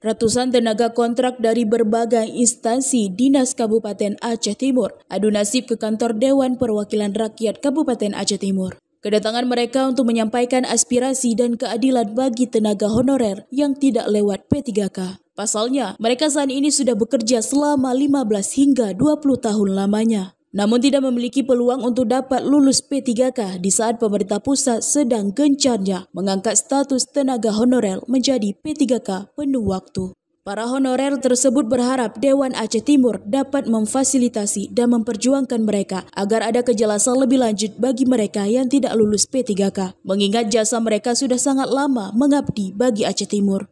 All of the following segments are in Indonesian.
Ratusan tenaga kontrak dari berbagai instansi Dinas Kabupaten Aceh Timur adu nasib ke kantor Dewan Perwakilan Rakyat Kabupaten Aceh Timur. Kedatangan mereka untuk menyampaikan aspirasi dan keadilan bagi tenaga honorer yang tidak lewat P3K. Pasalnya, mereka saat ini sudah bekerja selama 15 hingga 20 tahun lamanya. Namun tidak memiliki peluang untuk dapat lulus P3K di saat pemerintah pusat sedang gencarnya mengangkat status tenaga honorer menjadi P3K penuh waktu. Para honorer tersebut berharap Dewan Aceh Timur dapat memfasilitasi dan memperjuangkan mereka agar ada kejelasan lebih lanjut bagi mereka yang tidak lulus P3K, mengingat jasa mereka sudah sangat lama mengabdi bagi Aceh Timur.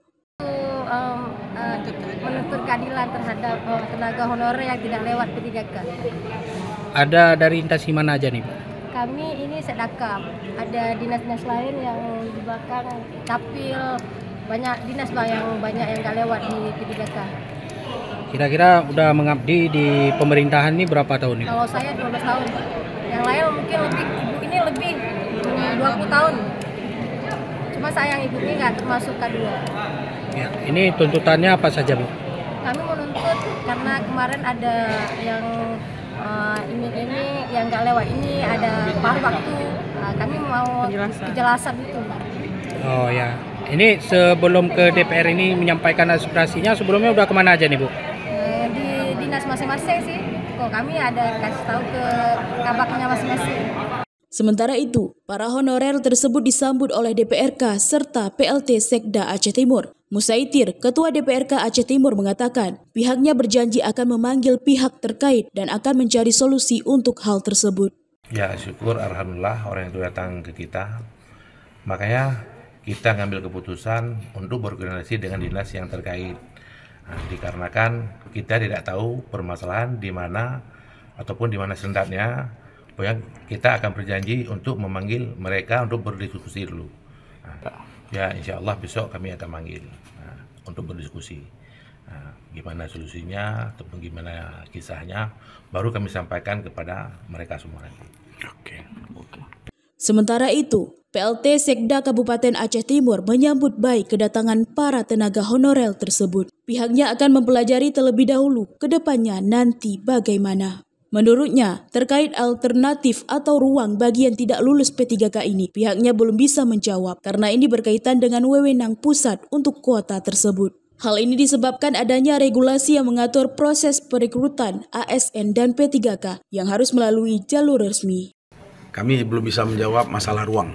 Menuntut keadilan terhadap tenaga honorer yang tidak lewat P3K. Ada dari instansi mana aja nih, Pak? Kami ini sedekap, ada dinas-dinas lain yang di belakang Kapil, banyak dinas yang nggak lewat di P3K. Kira-kira udah mengabdi di pemerintahan ini berapa tahun nih? Kalau saya 12 tahun, yang lain mungkin lebih, ibu ini lebih 20 tahun. Cuma sayang ibu ini nggak termasuk K2. Ya, ini tuntutannya apa saja, Bu? Kami menuntut karena kemarin ada yang ini yang nggak lewat ini, ada paruh waktu. Kami mau kejelasan itu. Oh ya, ini sebelum ke DPR ini menyampaikan aspirasinya, sebelumnya udah kemana aja nih, Bu? Di dinas masing-masing sih. Kok kami ada kasih tahu ke kabaknya masing-masing. Sementara itu, para honorer tersebut disambut oleh DPRK serta PLT Sekda Aceh Timur. Musaitir, Ketua DPRK Aceh Timur mengatakan pihaknya berjanji akan memanggil pihak terkait dan akan mencari solusi untuk hal tersebut. Ya syukur, alhamdulillah orang itu datang ke kita. Makanya kita ngambil keputusan untuk berkoordinasi dengan dinas yang terkait. Nah, dikarenakan kita tidak tahu permasalahan di mana ataupun di mana sendatnya. Pokoknya kita akan berjanji untuk memanggil mereka untuk berdiskusi dulu. Nah, ya insya Allah besok kami akan manggil untuk berdiskusi. Nah, gimana solusinya ataupun gimana kisahnya, baru kami sampaikan kepada mereka semua nanti. Oke. Sementara itu, PLT Sekda Kabupaten Aceh Timur menyambut baik kedatangan para tenaga honorer tersebut. Pihaknya akan mempelajari terlebih dahulu ke depannya nanti bagaimana. Menurutnya, terkait alternatif atau ruang bagi yang tidak lulus P3K ini, pihaknya belum bisa menjawab karena ini berkaitan dengan wewenang pusat untuk kuota tersebut. Hal ini disebabkan adanya regulasi yang mengatur proses perekrutan ASN dan P3K yang harus melalui jalur resmi. Kami belum bisa menjawab masalah ruang,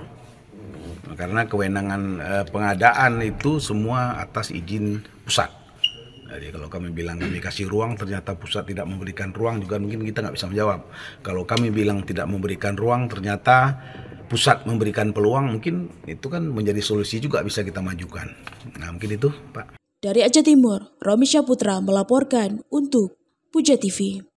karena kewenangan pengadaan itu semua atas izin pusat. Jadi kalau kami bilang kami kasih ruang, ternyata pusat tidak memberikan ruang, juga mungkin kita nggak bisa menjawab. Kalau kami bilang tidak memberikan ruang, ternyata pusat memberikan peluang, mungkin itu kan menjadi solusi juga bisa kita majukan. Nah mungkin itu, Pak. Dari Aceh Timur, Romi Syaputra melaporkan untuk Puja TV.